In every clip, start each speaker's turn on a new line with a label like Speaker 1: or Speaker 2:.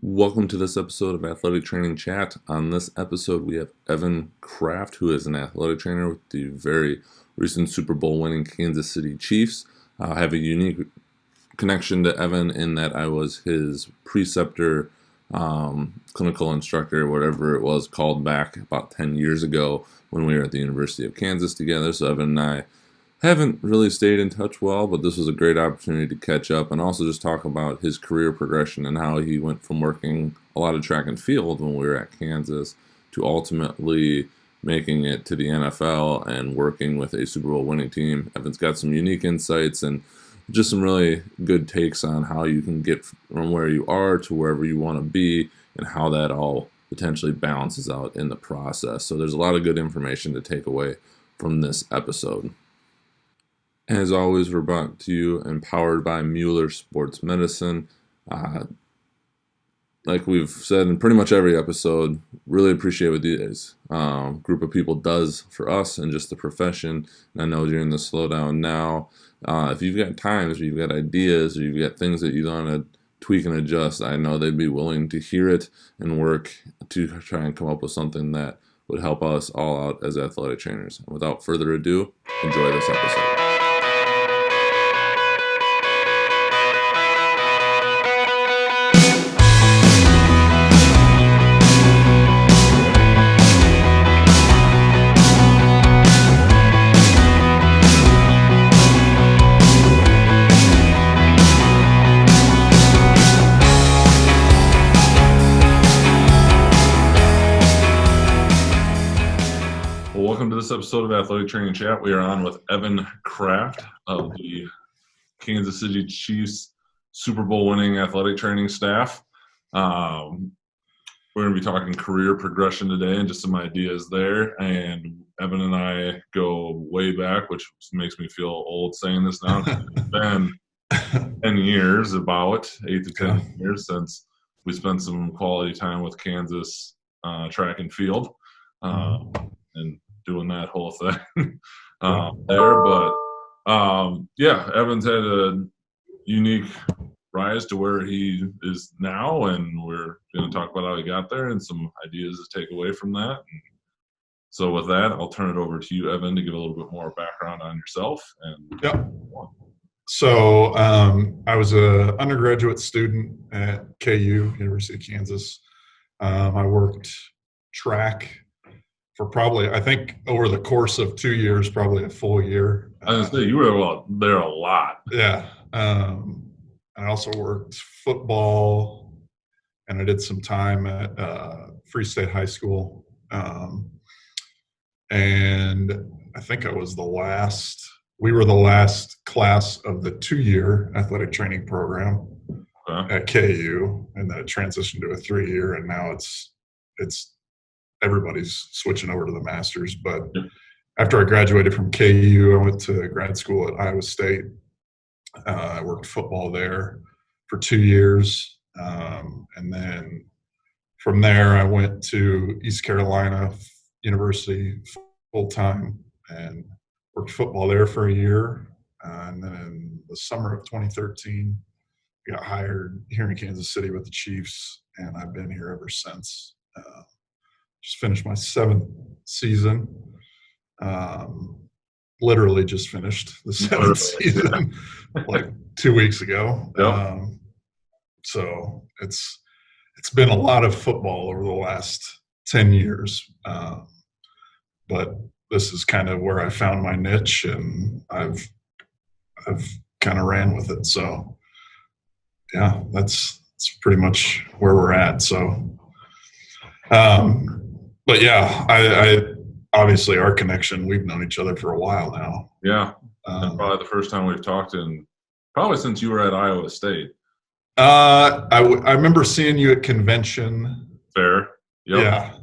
Speaker 1: Welcome to this episode of Athletic Training Chat. On this episode, we have Evan Kraft, who is an athletic trainer with the very recent Super Bowl winning Kansas City Chiefs. I have a unique connection to Evan in that I was his preceptor, clinical instructor, whatever it was called back about 10 years ago when we were at the University of Kansas together. So Evan and I haven't really stayed in touch well, but this was a great opportunity to catch up and also just talk about his career progression and how he went from working a lot of track and field when we were at Kansas to ultimately making it to the NFL and working with a Super Bowl winning team. Evan's got some unique insights and just some really good takes on how you can get from where you are to wherever you want to be and how that all potentially balances out in the process. So there's a lot of good information to take away from this episode. As always, we're brought to you empowered by Mueller Sports Medicine. Like we've said in pretty much every episode, really appreciate what this group of people does for us and just the profession. And I know during the slowdown now, if you've got times or you've got ideas or you've got things that you want to tweak and adjust, I know they'd be willing to hear it and work to try and come up with something that would help us all out as athletic trainers. And without further ado, enjoy this episode. Welcome to this episode of Athletic Training Chat. We are on with Evan Kraft of the Kansas City Chiefs Super Bowl winning athletic training staff. We're going to be talking career progression today and just some ideas there. And Evan and I go way back, which makes me feel old saying this now. It's been 10 years, about 8 to 10 years since we spent some quality time with Kansas track and field. And doing that whole thing there. But, Evan's had a unique rise to where he is now, and we're going to talk about how he got there and some ideas to take away from that. And so with that, I'll turn it over to you, Evan, to give a little bit more background on yourself.
Speaker 2: So I was an undergraduate student at KU, University of Kansas. I worked track for probably, I think, over the course of 2 years, probably a full year.
Speaker 1: I was going to say, you were there a lot.
Speaker 2: Yeah. I also worked football, and I did some time at Free State High School. And I think we were the last class of the 2-year athletic training program at KU, and then it transitioned to a 3-year, and now it's everybody's switching over to the Masters. But after I graduated from KU, I went to grad school at Iowa State. I worked football there for 2 years. And then from there, I went to East Carolina University full-time and worked football there for a year. And then in the summer of 2013, I got hired here in Kansas City with the Chiefs, and I've been here ever since. Just finished my 7th season. Literally just finished the 7th season like 2 weeks ago.
Speaker 1: Yep.
Speaker 2: So it's been a lot of football over the last 10 years. But this is kind of where I found my niche, and I've kind of ran with it. So yeah, that's pretty much where we're at. So but yeah, I obviously our connection, we've known each other for a while now.
Speaker 1: Yeah. Probably the first time we've talked probably since you were at Iowa State.
Speaker 2: I remember seeing you at convention.
Speaker 1: Fair. Yep.
Speaker 2: Yeah.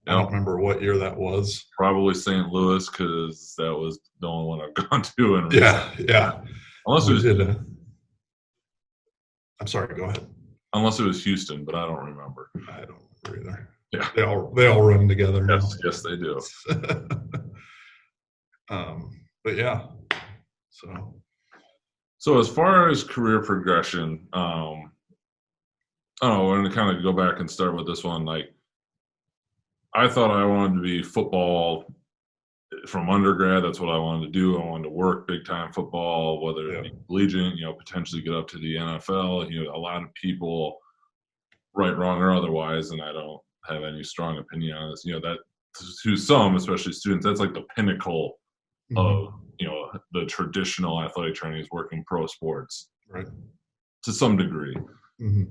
Speaker 2: I don't remember what year that was.
Speaker 1: Probably St. Louis, because that was the only one I've gone to.
Speaker 2: Yeah.
Speaker 1: Unless it was,
Speaker 2: I'm sorry, go ahead.
Speaker 1: Unless it was Houston, but I don't remember.
Speaker 2: I don't remember either.
Speaker 1: Yeah,
Speaker 2: they all run together.
Speaker 1: Yes, they do.
Speaker 2: But yeah,
Speaker 1: so as far as career progression, Oh, and to kind of go back and start with this one, like I thought I wanted to be football from undergrad. That's what I wanted to do. I wanted to work big time football, whether it
Speaker 2: Yeah.
Speaker 1: be collegiate, potentially get up to the NFL. A lot of people, right, wrong, or otherwise, and I don't have any strong opinion on this. That to some, especially students, that's like the pinnacle of
Speaker 2: Hmm.
Speaker 1: the traditional athletic training is working pro sports
Speaker 2: Right.
Speaker 1: to some degree.
Speaker 2: Hmm.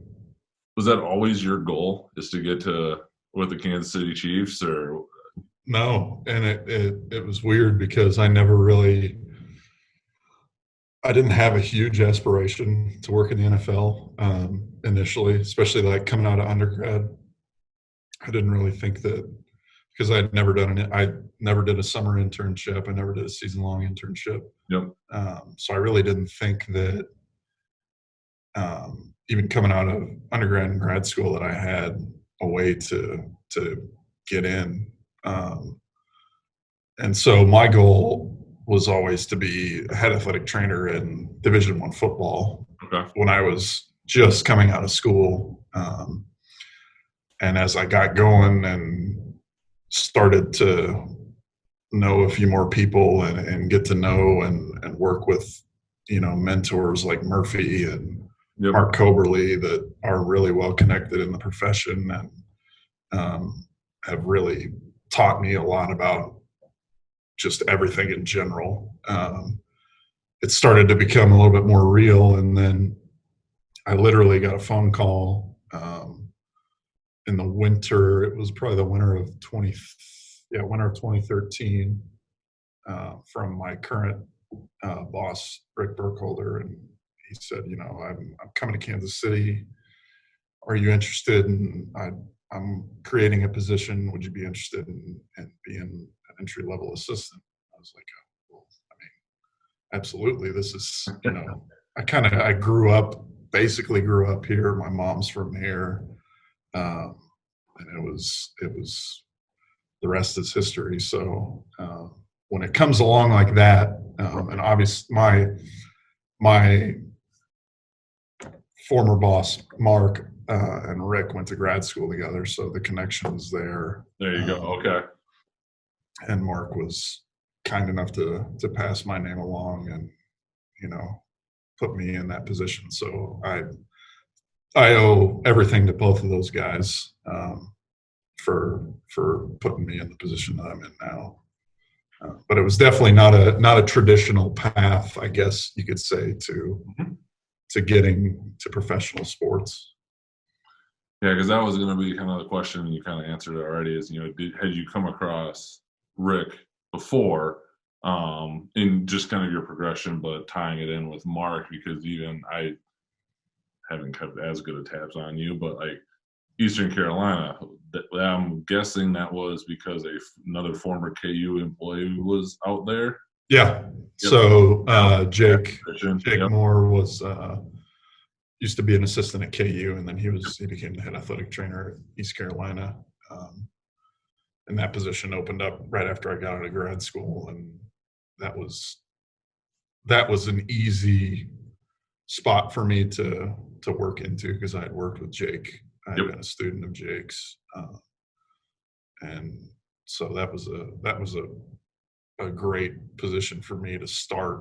Speaker 1: Was that always your goal, is to get to with the Kansas City Chiefs, or
Speaker 2: No, and it was weird because I didn't have a huge aspiration to work in the NFL initially, especially like coming out of undergrad. I didn't really think that because I never did a summer internship. I never did a season long internship.
Speaker 1: yep,
Speaker 2: So I really didn't think that even coming out of undergrad and grad school that I had a way to get in. Um, and so my goal was always to be a head athletic trainer in Division One football
Speaker 1: okay,
Speaker 2: when I was just coming out of school. And as I got going and started to know a few more people and get to know and work with, mentors like Murphy and
Speaker 1: yep,
Speaker 2: Mark Coberly that are really well connected in the profession and have really taught me a lot about just everything in general. It started to become a little bit more real. And then I literally got a phone call in the winter. It was probably the winter of 2013 from my current boss, Rick Burkholder. And he said, I'm coming to Kansas City. Are you interested I'm creating a position. Would you be interested in being an entry level assistant? I was like, well, I mean, absolutely. This is, I basically grew up here. My mom's from here. Um, and it was the rest is history. So when it comes along like that, and obviously my former boss Mark and Rick went to grad school together, so the connection was there.
Speaker 1: there you go. Okay,
Speaker 2: And Mark was kind enough to pass my name along and you know put me in that position. So I owe everything to both of those guys for putting me in the position that I'm in now. But it was definitely not a traditional path, I guess you could say,
Speaker 1: mhm.
Speaker 2: to getting to professional sports.
Speaker 1: Yeah, because that was going to be kind of the question, and you kind of answered it already. Is had you come across Rick before, in just kind of your progression, but tying it in with Mark, because even I haven't kept as good of tabs on you, but like Eastern Carolina, I'm guessing that was because another former KU employee was out there.
Speaker 2: Yeah.
Speaker 1: Yep.
Speaker 2: So
Speaker 1: Now,
Speaker 2: Jake
Speaker 1: yep.
Speaker 2: Moore was used to be an assistant at KU, and then he became the head athletic trainer at East Carolina. Um, and that position opened up right after I got out of grad school, and that was that was an easy spot for me to work into because I had worked with Jake. I had
Speaker 1: Yep.
Speaker 2: been a student of Jake's, and so that was a great position for me to start,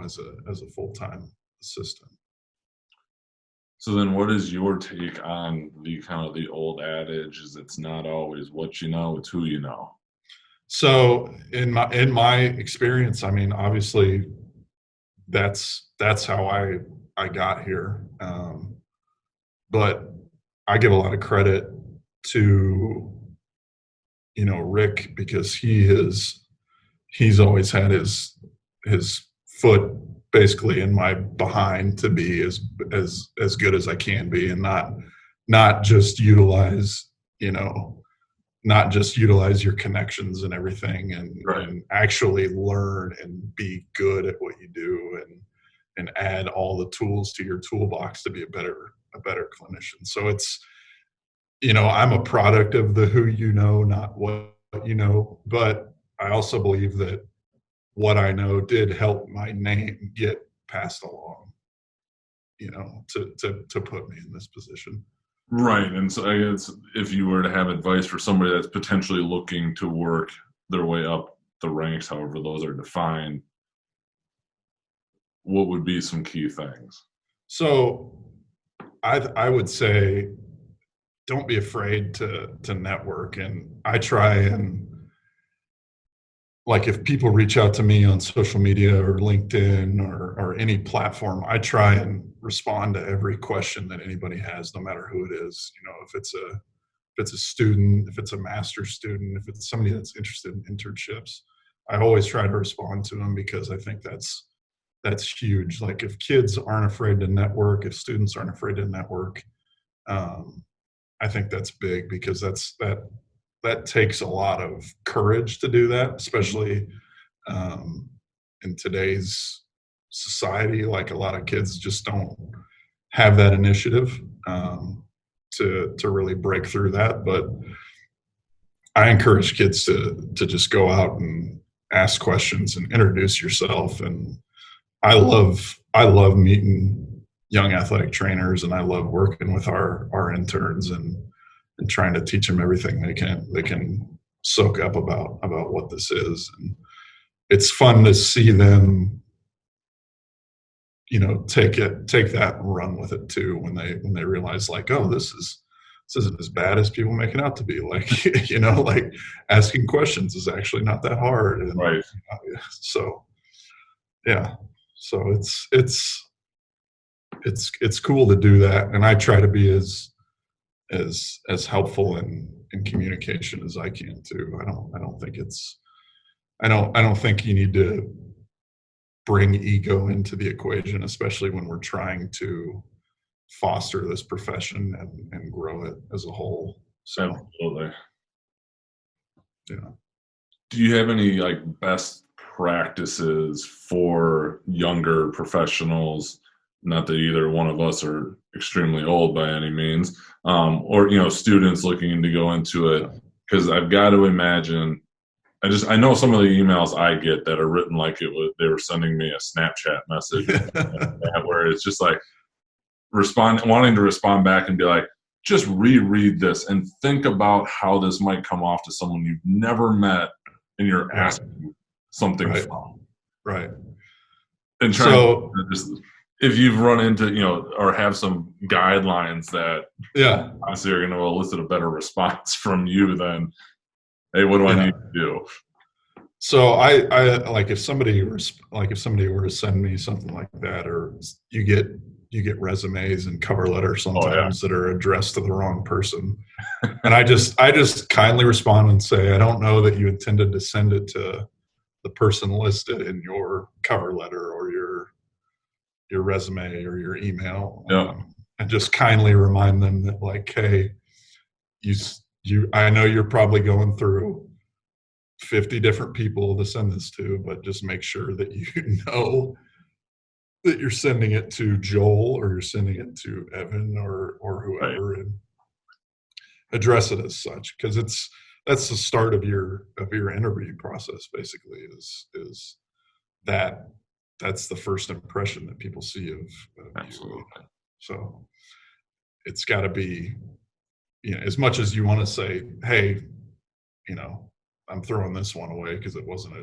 Speaker 2: as a full time assistant.
Speaker 1: So then, what is your take on the kind of the old adage? Is it's not always what you know, it's who you know.
Speaker 2: So in my experience, I mean, obviously that's how I got here. But I give a lot of credit to Rick because he's always had his foot basically in my behind to be as good as I can be and not just utilize you know not just utilize your connections and everything
Speaker 1: Right.
Speaker 2: and actually learn and be good at what you do and add all the tools to your toolbox to be a better clinician. So I'm a product of the who not what but I also believe that what I know did help my name get passed along. to put me in this position.
Speaker 1: Right. And so I guess if you were to have advice for somebody that's potentially looking to work their way up the ranks, however those are defined, what would be some key things?
Speaker 2: So I would say don't be afraid to network. And I try and, like, if people reach out to me on social media or LinkedIn or any platform, I try and respond to every question that anybody has, no matter who it is. If it's a student, if it's a master's student, if it's somebody that's interested in internships, I always try to respond to them, because I think that's huge. Like, if kids aren't afraid to network, if students aren't afraid to network, I think that's big, because that takes a lot of courage to do that, especially in today's society. Like, a lot of kids just don't have that initiative to really break through that. But I encourage kids to just go out and ask questions and introduce yourself. And I love meeting young athletic trainers, and I love working with our interns and trying to teach them everything they can soak up about what this is. And it's fun to see them, take that and run with it too, when they realize, like, oh, this isn't as bad as people make it out to be. Like, like, asking questions is actually not that hard. And,
Speaker 1: Right.
Speaker 2: So yeah, so it's cool to do that, and I try to be as helpful in communication as I can too. I don't think you need to bring ego into the equation, especially when we're trying to foster this profession and grow it as a whole. So
Speaker 1: Absolutely.
Speaker 2: yeah.
Speaker 1: Do you have any best practices for younger professionals? Not that either one of us are extremely old by any means, or students looking to go into it. Because I've got to imagine, I know some of the emails I get that are written like they were sending me a Snapchat message, where it's just like wanting to respond back and be like, just reread this and think about how this might come off to someone you've never met and you're asking something from.
Speaker 2: Right.
Speaker 1: And if you've run into, or have some guidelines that obviously are going to elicit a better response from you than, hey, what do I need to do?
Speaker 2: So I like, if somebody were to send me something like that, or you get resumes and cover letters sometimes that are addressed to the wrong person. And I just kindly respond and say, I don't know that you intended to send it to the person listed in your cover letter or your resume or your email. And just kindly remind them that, like, hey, I know you're probably going through 50 different people to send this to, but just make sure that you know that you're sending it to Joel, or you're sending it to Evan or whoever, and address it as such, because that's the start of your interview process. Basically, is that's the first impression that people see of
Speaker 1: Absolutely.
Speaker 2: you. So it's got to be, as much as you want to say, hey, I'm throwing this one away because it wasn't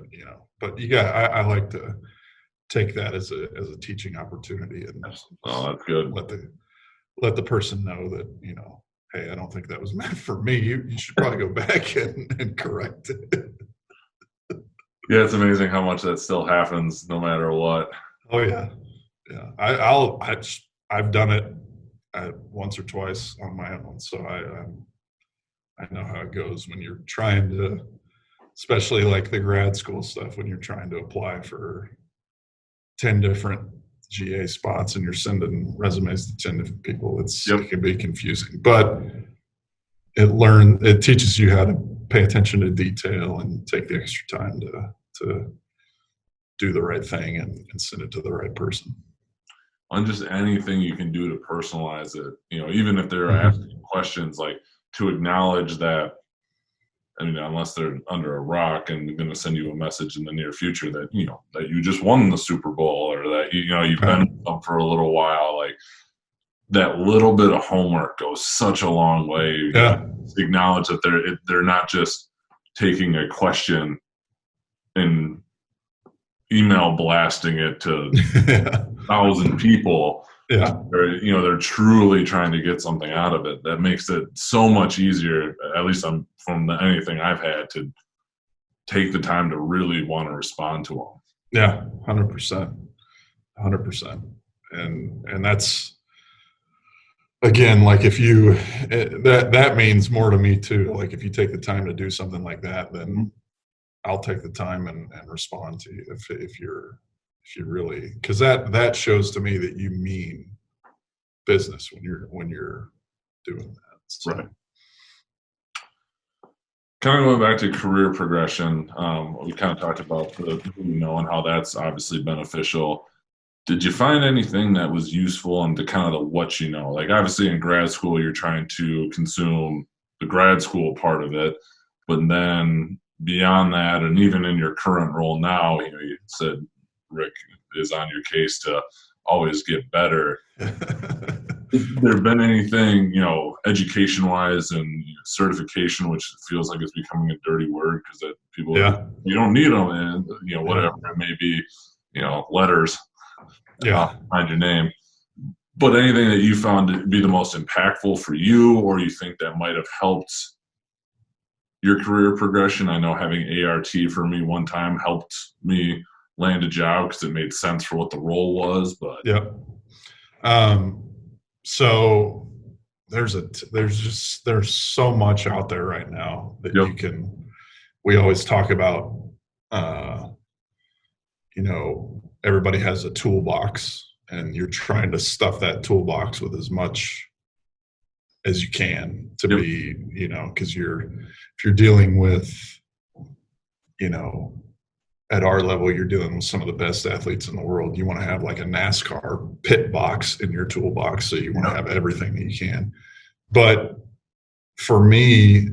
Speaker 2: but I like to take that as a teaching opportunity, and
Speaker 1: that's good.
Speaker 2: Let the person know that, hey, I don't think that was meant for me. You should probably go back and correct it.
Speaker 1: Yeah, it's amazing how much that still happens no matter what.
Speaker 2: Oh yeah. I've done it once or twice on my own, so I know how it goes when you're trying to, especially like the grad school stuff, when you're trying to apply for 10 different GA spots and you're sending resumes to 10 different people. It can be confusing, but it teaches you how to pay attention to detail and take the extra time to do the right thing and send it to the right person.
Speaker 1: On just anything you can do to personalize it, even if they're asking questions, like to acknowledge that I mean, unless they're under a rock and going to send you a message in the near future that, that you just won the Super Bowl or that, you've been with them for a little while, like that little bit of homework goes such a long way.
Speaker 2: Yeah.
Speaker 1: Acknowledge that they're not just taking a question and email blasting it to 1,000 people.
Speaker 2: Yeah.
Speaker 1: They're truly trying to get something out of it. That makes it so much easier, at least from anything I've had, to take the time to really want to respond to them.
Speaker 2: Yeah, 100%. 100%. And that's, again, like if you, that means more to me too. Like if you take the time to do something like that, then I'll take the time and respond to you if you really, because that shows to me that you mean business when you're doing that. So.
Speaker 1: Right. Kind of going back to career progression, we kind of talked about who you know and how that's obviously beneficial. Did you find anything that was useful into kind of the what you know? Like obviously in grad school, you're trying to consume the grad school part of it, but then beyond that, and even in your current role now, you said Rick is on your case to always get better. Has there been anything, education-wise and certification, which feels like it's becoming a dirty word because that people, you don't need them, and whatever it may be, letters, behind your name. But anything that you found to be the most impactful for you, or you think that might have helped your career progression? I know having ART for me one time helped me land a job because it made sense for what the role was. But
Speaker 2: so there's so much out there right now that you can. We always talk about, everybody has a toolbox, and you're trying to stuff that toolbox with as much as you can to be, because if you're dealing with, at our level, you're dealing with some of the best athletes in the world. You want to have like a NASCAR pit box in your toolbox. So you want to have everything that you can. But for me,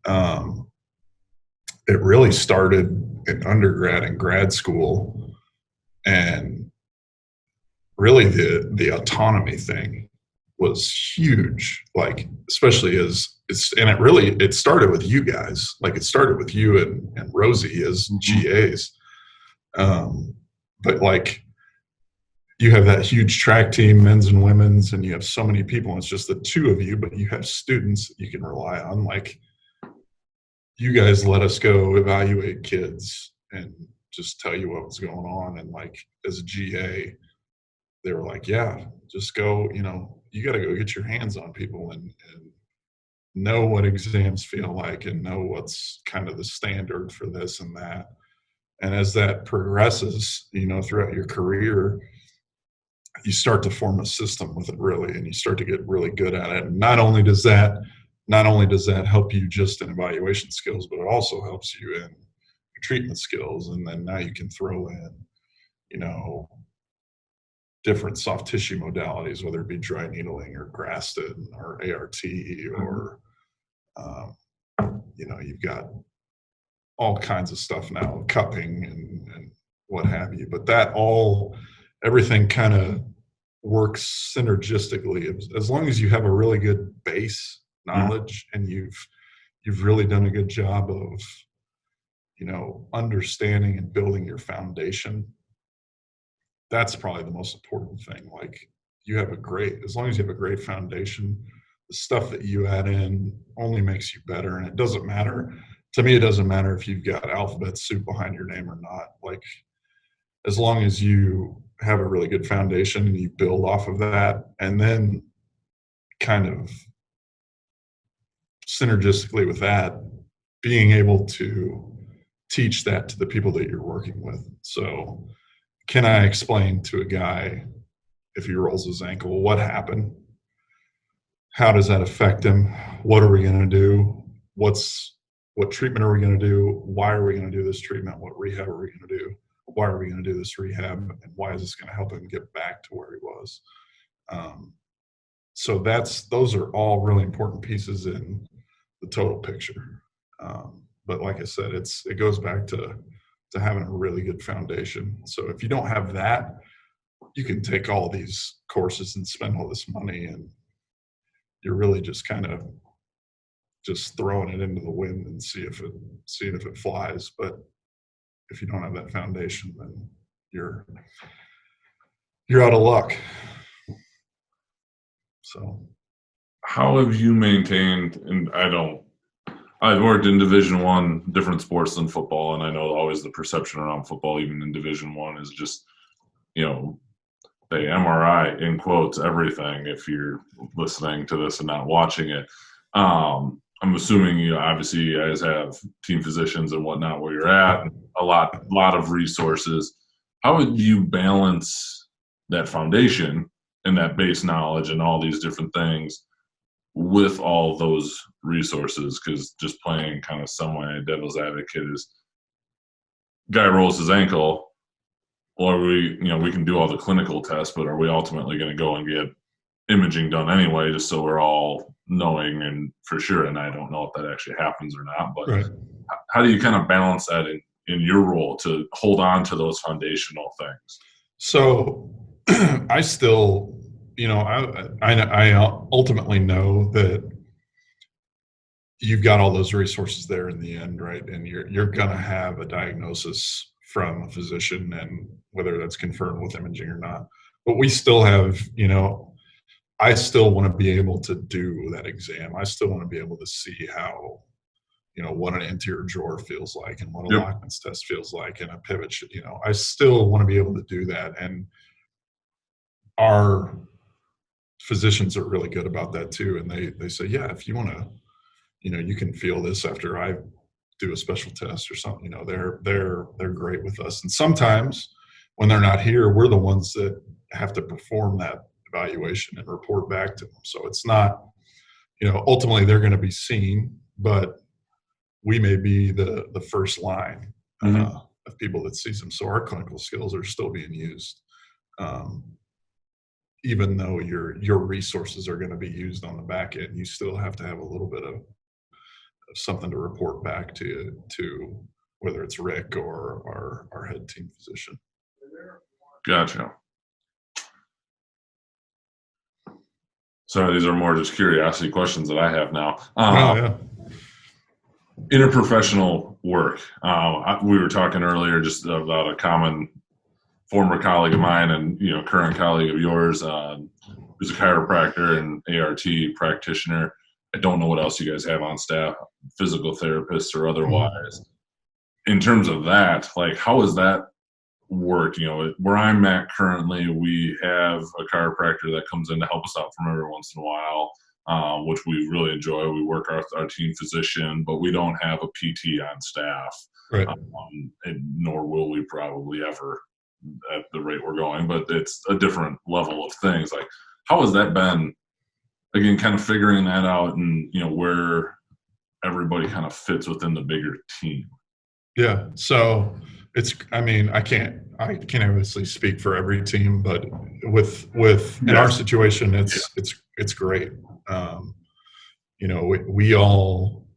Speaker 2: it really started in undergrad and grad school, and really the autonomy thing was huge. Like, especially it started with you guys. Like it started with you and Rosie as GAs. But like you have that huge track team, men's and women's, and you have so many people, and it's just the two of you, but you have students that you can rely on. Like you guys let us go evaluate kids and just tell you what was going on. And like as a GA, they were like, yeah, just go, you got to go get your hands on people and know what exams feel like and know what's kind of the standard for this and that. And as that progresses, throughout your career, you start to form a system with it really, and you start to get really good at it. And not only does that help you just in evaluation skills, but it also helps you in your treatment skills. And then now you can throw in, different soft tissue modalities, whether it be dry needling or Graston or ART or, you've got all kinds of stuff now, cupping and what have you. But everything kind of works synergistically as long as you have a really good base knowledge and you've really done a good job of, understanding and building your foundation. That's probably the most important thing. Like as long as you have a great foundation, the stuff that you add in only makes you better. And it doesn't matter. To me, it doesn't matter if you've got alphabet soup behind your name or not. Like, as long as you have a really good foundation and you build off of that, and then kind of synergistically with that, being able to teach that to the people that you're working with. So, can I explain to a guy if he rolls his ankle, what happened? How does that affect him? What are we going to do? What treatment are we going to do? Why are we going to do this treatment? What rehab are we going to do? Why are we going to do this rehab? And why is this going to help him get back to where he was? So those are all really important pieces in the total picture. but like I said, it goes back to having a really good foundation. So if you don't have that, you can take all these courses and spend all this money, and you're really just kind of just throwing it into the wind and seeing if it flies. But if you don't have that foundation, then you're out of luck. So
Speaker 1: how have you maintained, and I've worked in Division I, different sports than football, and I know always the perception around football, even in Division I, is just, the MRI, in quotes, everything, if you're listening to this and not watching it. I'm assuming, obviously you guys have team physicians and whatnot where you're at, a lot of resources. How would you balance that foundation and that base knowledge and all these different things with all those resources? Because just playing kind of somewhat devil's advocate is, guy rolls his ankle, or we can do all the clinical tests, but are we ultimately going to go and get imaging done anyway, just so we're all knowing and for sure? And I don't know if that actually happens or not, but
Speaker 2: right.
Speaker 1: How do you kind of balance that in your role to hold on to those foundational things?
Speaker 2: So I still, I ultimately know that you've got all those resources there in the end, right? And you're going to have a diagnosis from a physician, and whether that's confirmed with imaging or not. But we still have, I still want to be able to do that exam. I still want to be able to see how, what an anterior drawer feels like and what a Lachman's test feels like and a pivot. I still want to be able to do that. And our physicians are really good about that too. And they say, yeah, if you want to, you can feel this after I do a special test or something. They're great with us. And sometimes when they're not here, we're the ones that have to perform that evaluation and report back to them. So it's not, ultimately they're going to be seen, but we may be the first line of people that sees them. So our clinical skills are still being used, even though your resources are going to be used on the back end. You still have to have a little bit of something to report back to whether it's Rick or our head team physician.
Speaker 1: Gotcha. Sorry, these are more just curiosity questions that I have now.
Speaker 2: Yeah.
Speaker 1: Interprofessional work. We were talking earlier just about a common former colleague of mine and current colleague of yours who's a chiropractor and ART practitioner. I don't know what else you guys have on staff, physical therapists or otherwise. In terms of that, like, how does that work? Where I'm at currently, we have a chiropractor that comes in to help us out from every once in a while, which we really enjoy. We work with our team physician, but we don't have a PT on staff,
Speaker 2: right.
Speaker 1: And nor will we probably ever at the rate we're going, but it's a different level of things. Like, how has that been, again, kind of figuring that out and, where everybody kind of fits within the bigger team? Yeah.
Speaker 2: So I can't obviously speak for every team, but in our situation, it's great. We all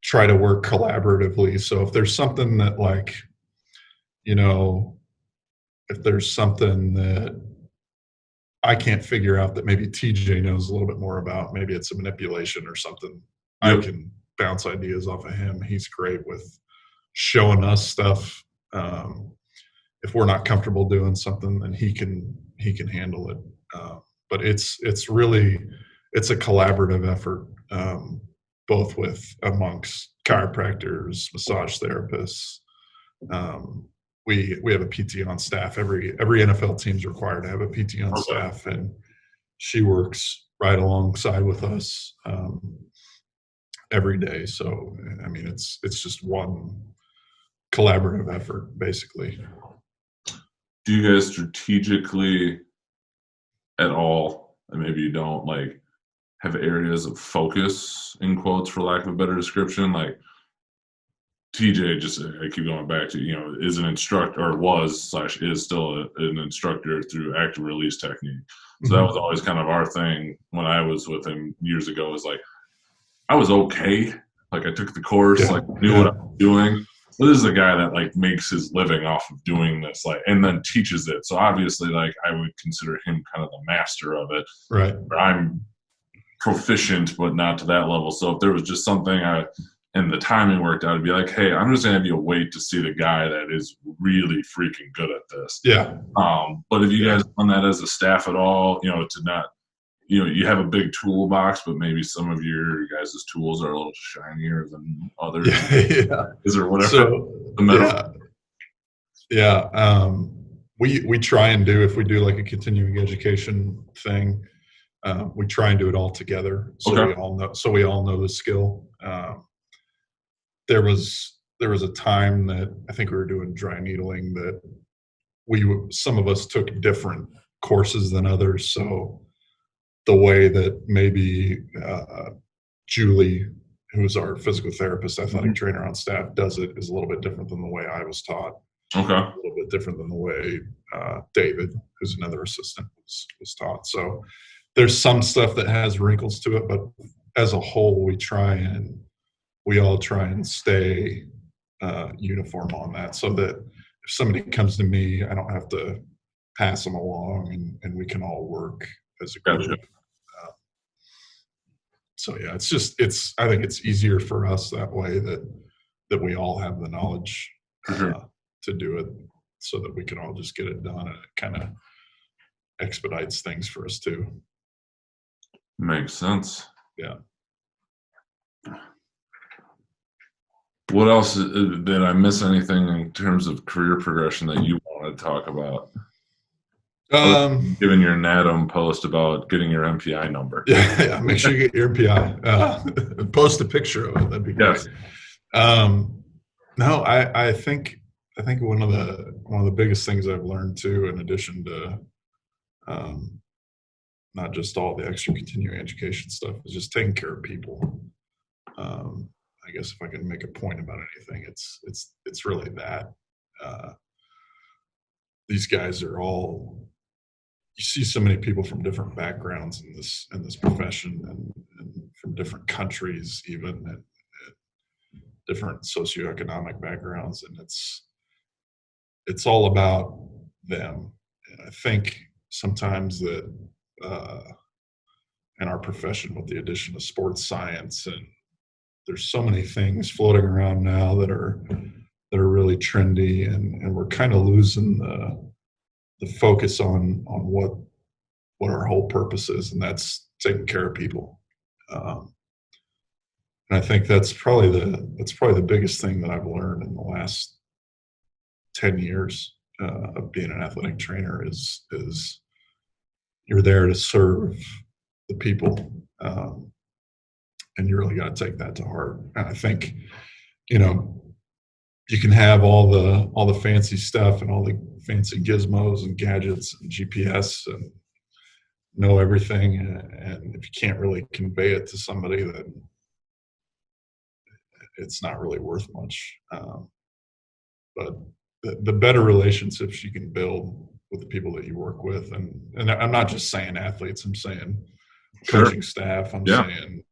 Speaker 2: try to work collaboratively. So if there's something that if there's something that I can't figure out that maybe TJ knows a little bit more about, maybe it's a manipulation or something, I can bounce ideas off of him. He's great with showing us stuff. If we're not comfortable doing something, then he can handle it. But it's a collaborative effort, both amongst chiropractors, massage therapists. We have a PT on staff. Every NFL team's required to have a PT on staff, and she works right alongside with us every day. So it's just one collaborative effort, basically.
Speaker 1: Do you guys strategically at all, and maybe you don't, like, have areas of focus, in quotes, for lack of a better description? Like, TJ, just I keep going back to, is an instructor, or is still an instructor through active release technique. So that was always kind of our thing when I was with him years ago, is like, I was okay Like I took the course,
Speaker 2: Yeah.
Speaker 1: like knew what I was doing. So this is a guy that like makes his living off of doing this, like, and then teaches it. So obviously, like I would consider him kind of the master of it.
Speaker 2: Right.
Speaker 1: I'm proficient, but not to that level. So if there was just something and the timing worked out, I'd be like, hey, I'm just gonna have you wait to see the guy that is really freaking good at this.
Speaker 2: Yeah.
Speaker 1: But if you guys done that as a staff at all, you know, to not, you know, you have a big toolbox, but maybe some of your guys' tools are a little shinier than others.
Speaker 2: Yeah.
Speaker 1: Is there whatever?
Speaker 2: So, we try and do, if we do like a continuing education thing, we try and do it all together. So
Speaker 1: Okay.
Speaker 2: we all know the skill. There was a time that I think we were doing dry needling that some of us took different courses than others. So the way that maybe Julie, who's our physical therapist, athletic trainer on staff, does it is a little bit different than the way I was taught.
Speaker 1: Okay.
Speaker 2: A little bit different than the way David, who's another assistant, was taught. So there's some stuff that has wrinkles to it, but as a whole, we all try and stay uniform on that, so that if somebody comes to me, I don't have to pass them along, and we can all work as a group.
Speaker 1: Gotcha.
Speaker 2: So yeah, I think it's easier for us that way, that we all have the knowledge to do it, so that we can all just get it done, and it kind of expedites things for us too.
Speaker 1: Makes sense.
Speaker 2: Yeah.
Speaker 1: What else did I miss? Anything in terms of career progression that you want to talk about? Given your NADM post about getting your MPI number.
Speaker 2: Yeah, make sure you get your MPI. Post a picture of it. That'd be great.
Speaker 1: Yes.
Speaker 2: No, I think one of the biggest things I've learned too, in addition to not just all the extra continuing education stuff, is just taking care of people. I guess if I can make a point about anything, it's really that. These guys are all, you see so many people from different backgrounds in this profession, and from different countries, even, and different socioeconomic backgrounds, and it's all about them. And I think sometimes that in our profession, with the addition of sports science, and there's so many things floating around now that are really trendy, and we're kind of losing the focus on what our whole purpose is, and that's taking care of people. And I think that's probably the biggest thing that I've learned in the last 10 years of being an athletic trainer is you're there to serve the people, and you really got to take that to heart. And I think, you can have all the fancy stuff and all the fancy gizmos and gadgets and GPS and know everything, and if you can't really convey it to somebody, then it's not really worth much. But the better relationships you can build with the people that you work with, and I'm not just saying athletes, I'm saying coaching staff, I'm saying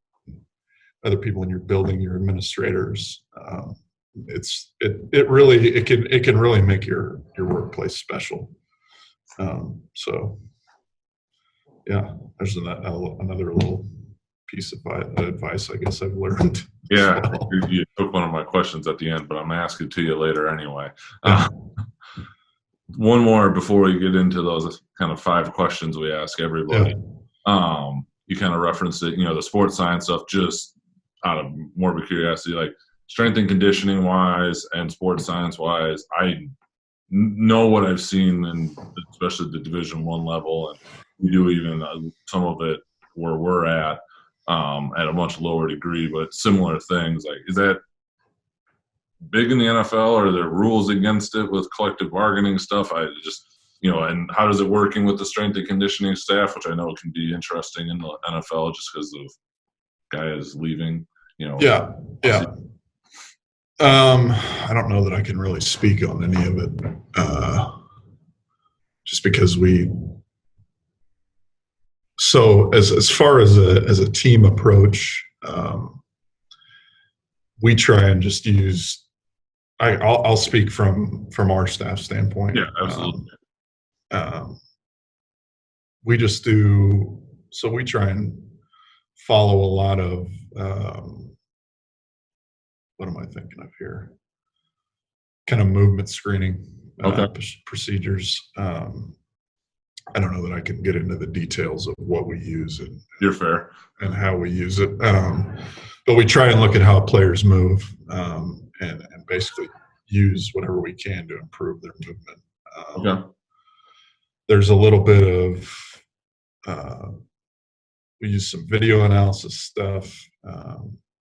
Speaker 2: other people in your building, your administrators. It can really make your workplace special. So yeah, there's another little piece of advice I guess I've learned.
Speaker 1: Yeah, you took one of my questions at the end, but I'm gonna ask it to you later anyway. One more before we get into those kind of 5 questions we ask everybody. Yeah. You kind of referenced it, the sports science stuff, just out of morbid curiosity, like strength and conditioning wise and sports science wise, I know what I've seen, and especially the Division I level, and we do even some of it where we're at a much lower degree, but similar things. Like, is that big in the NFL? Are there rules against it with collective bargaining stuff? I just, and how does it working with the strength and conditioning staff, which I know can be interesting in the NFL just because of guys leaving,
Speaker 2: Yeah. I don't know that I can really speak on any of it, just because so as far as a team approach, we try and just use. I'll speak from our staff standpoint.
Speaker 1: Yeah, absolutely.
Speaker 2: Um, we just do so. We try and follow a lot of what am I thinking of here? Kind of movement screening
Speaker 1: Okay.
Speaker 2: procedures. I don't know that I can get into the details of what we use
Speaker 1: You're fair.
Speaker 2: and how we use it, but we try and look at how players move and basically use whatever we can to improve their movement.
Speaker 1: Okay.
Speaker 2: There's a little bit of we use some video analysis stuff.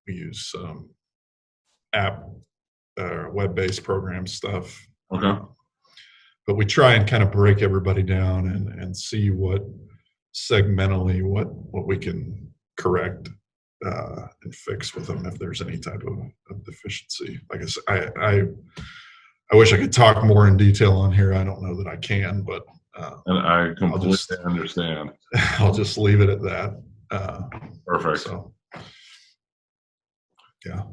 Speaker 2: We use some app web-based program stuff.
Speaker 1: Okay.
Speaker 2: But we try and kind of break everybody down and see what segmentally what we can correct and fix with them if there's any type of deficiency. Like I said, I wish I could talk more in detail on here. I don't know that I can, but
Speaker 1: and I completely understand.
Speaker 2: I'll just leave it at that.
Speaker 1: Perfect.
Speaker 2: So, yeah.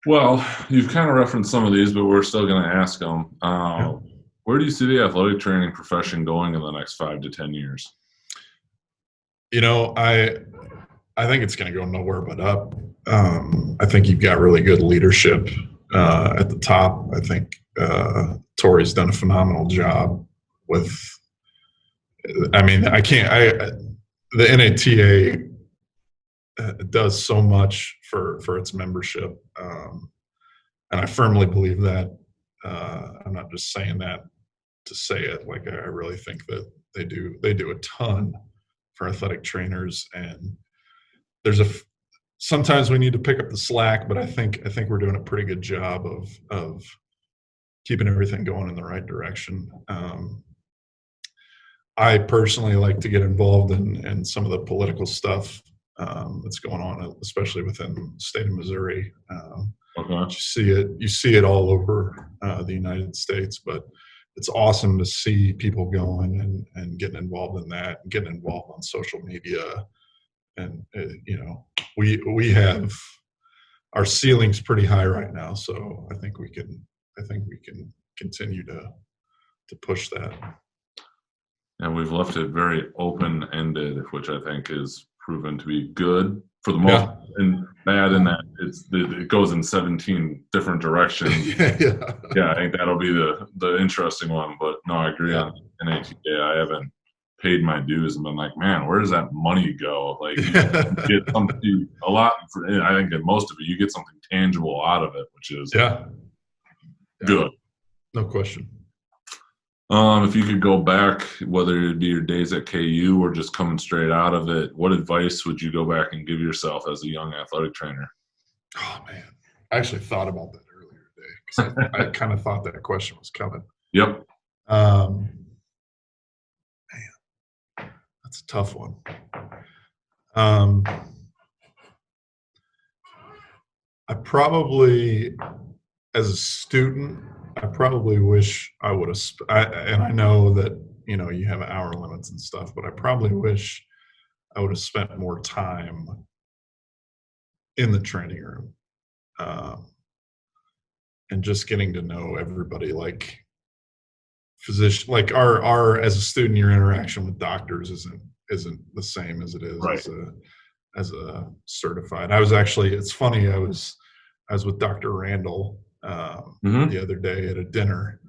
Speaker 1: Well, you've kind of referenced some of these, but we're still going to ask them.
Speaker 2: Yeah.
Speaker 1: Where do you see the athletic training profession going in the next 5 to 10 years?
Speaker 2: I think it's going to go nowhere but up. I think you've got really good leadership at the top. I think Tori's done a phenomenal job with. I mean, the NATA does so much for its membership, and I firmly believe that. I'm not just saying that to say it. Like I really think that they do a ton for athletic trainers, and sometimes we need to pick up the slack, but I think we're doing a pretty good job of keeping everything going in the right direction. I personally like to get involved in some of the political stuff that's going on, especially within the state of Missouri.
Speaker 1: Okay.
Speaker 2: You see it all over the United States, but it's awesome to see people going and getting involved in that, and getting involved on social media. And we have our ceiling's pretty high right now, so I think we can continue to push that.
Speaker 1: And we've left it very open-ended, which I think is proven to be good for the most, and bad in that it goes in 17 different directions. Yeah, I think that'll be the interesting one. But no, I agree on NATA. I haven't paid my dues and been like, man, where does that money go? Like, you get something a lot. I think in most of it, you get something tangible out of it, which is good.
Speaker 2: No question.
Speaker 1: If you could go back, whether it be your days at KU or just coming straight out of it, what advice would you go back and give yourself as a young athletic trainer?
Speaker 2: Oh man, I actually thought about that earlier today because I kind of thought that question was coming.
Speaker 1: Yep.
Speaker 2: Man, that's a tough one. I probably, as a student, I probably wish I would have. And I know that you have hour limits and stuff, but I probably wish I would have spent more time in the training room and just getting to know everybody. Like physician, like our as a student, your interaction with doctors isn't the same as it is as a certified. It's funny. I was with Dr. Randall the other day at a dinner,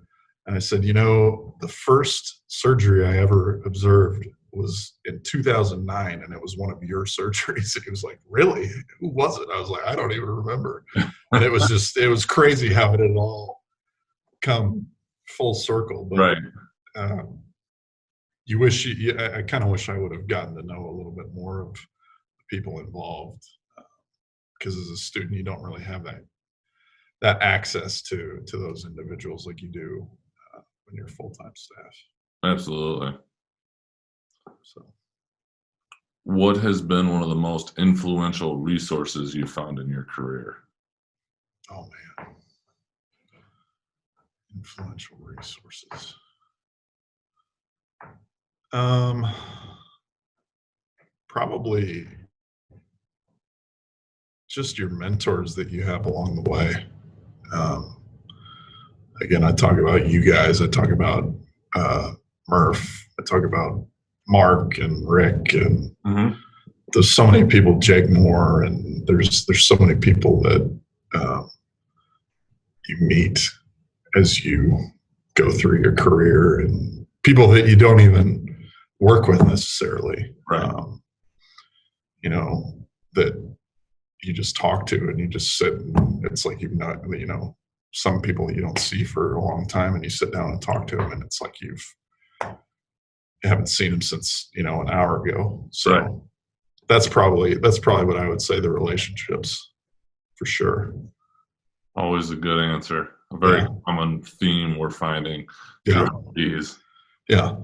Speaker 2: and I said, the first surgery I ever observed was in 2009, and it was one of your surgeries. And he was like, really? Who was it? I was like, I don't even remember. And it was crazy how it had all come full circle. But I kind of wish I would have gotten to know a little bit more of the people involved, because as a student, you don't really have that access to those individuals like you do when you're full-time staff.
Speaker 1: Absolutely.
Speaker 2: So,
Speaker 1: what has been one of the most influential resources you found in your career?
Speaker 2: Oh man, influential resources. Probably just your mentors that you have along the way. Um, Again, I talk about you guys. I talk about Murph. I talk about Mark and Rick, and there's so many people. Jake Moore, and there's so many people that you meet as you go through your career, and people that you don't even work with necessarily.
Speaker 1: Right.
Speaker 2: You know, that you just talk to, and you just sit, and it's like some people you don't see for a long time, and you sit down and talk to them, and it's like you haven't seen them since an hour ago. So
Speaker 1: right.
Speaker 2: that's probably what I would say, the relationships, for sure.
Speaker 1: Always a good answer. A very common theme we're finding throughout these.
Speaker 2: Yeah.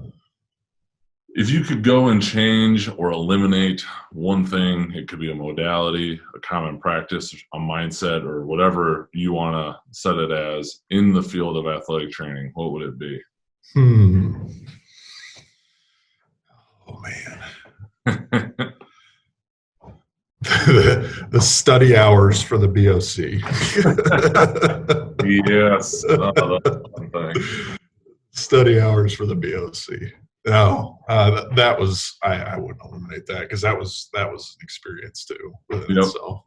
Speaker 1: If you could go and change or eliminate one thing, it could be a modality, a common practice, a mindset, or whatever you want to set it as in the field of athletic training, what would it be?
Speaker 2: Oh, man. The study hours for the BOC.
Speaker 1: Yes. That's one thing.
Speaker 2: Study hours for the BOC. No, that was I wouldn't eliminate that, because that was an experience too within itself.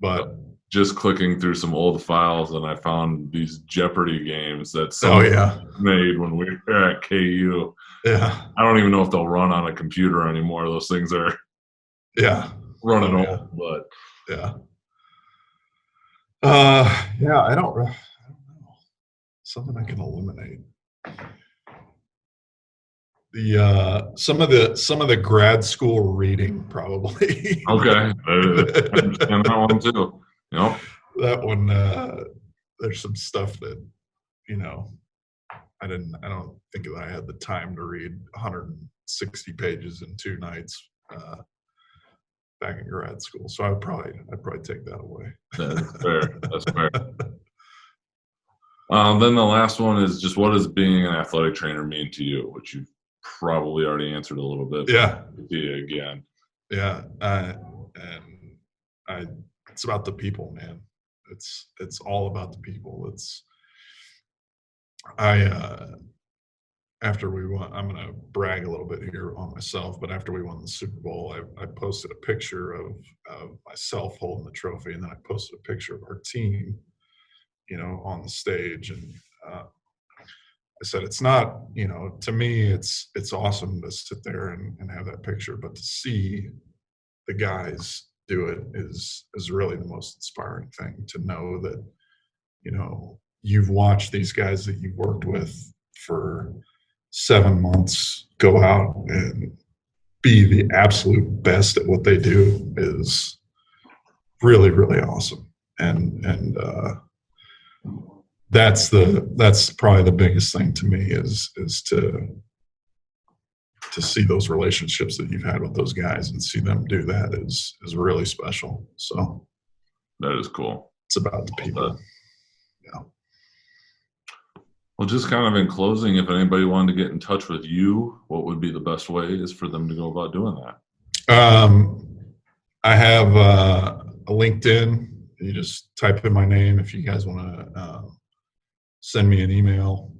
Speaker 2: But
Speaker 1: just clicking through some old files, and I found these Jeopardy games that someone made when we were at KU.
Speaker 2: Yeah,
Speaker 1: I don't even know if they'll run on a computer anymore. Those things are running old, but
Speaker 2: I don't know. Something I can eliminate. Some of the grad school reading, probably.
Speaker 1: Okay, I understand that one too. Yep.
Speaker 2: That one, there's some stuff that I don't think that I had the time to read 160 pages in 2 nights back in grad school. So I'd probably take that away.
Speaker 1: That's fair. That's fair. Then the last one is just, what does being an athletic trainer mean to you? Which you've probably already answered a little bit.
Speaker 2: Yeah.
Speaker 1: Again.
Speaker 2: Yeah. It's about the people, man. It's all about the people. After we won, I'm going to brag a little bit here on myself, but after we won the Super Bowl, I posted a picture of myself holding the trophy, and then I posted a picture of our team, on the stage. And I said, it's not, to me, it's awesome to sit there and have that picture, but to see the guys do it is really the most inspiring thing, to know that, you've watched these guys that you've worked with for 7 months go out and be the absolute best at what they do is really, really awesome. And that's probably the biggest thing to me is to see those relationships that you've had with those guys and see them do that is really special. So
Speaker 1: that is cool.
Speaker 2: It's about the people. Yeah.
Speaker 1: Well, just kind of in closing, if anybody wanted to get in touch with you, what would be the best way is for them to go about doing that?
Speaker 2: I have a LinkedIn. You just type in my name. If you guys want to send me an email,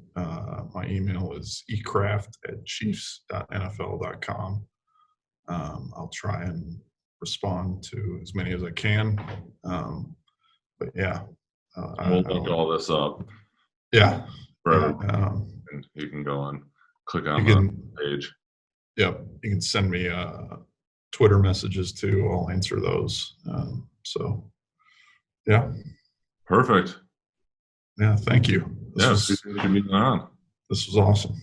Speaker 2: my email is ecraft@chiefs.nfl.com. I'll try and respond to as many as I can. But yeah.
Speaker 1: We'll link all this up.
Speaker 2: Yeah.
Speaker 1: And you can go and click on the page.
Speaker 2: Yep. You can send me Twitter messages too. I'll answer those. So, yeah.
Speaker 1: Perfect.
Speaker 2: Yeah. Thank you.
Speaker 1: This was awesome.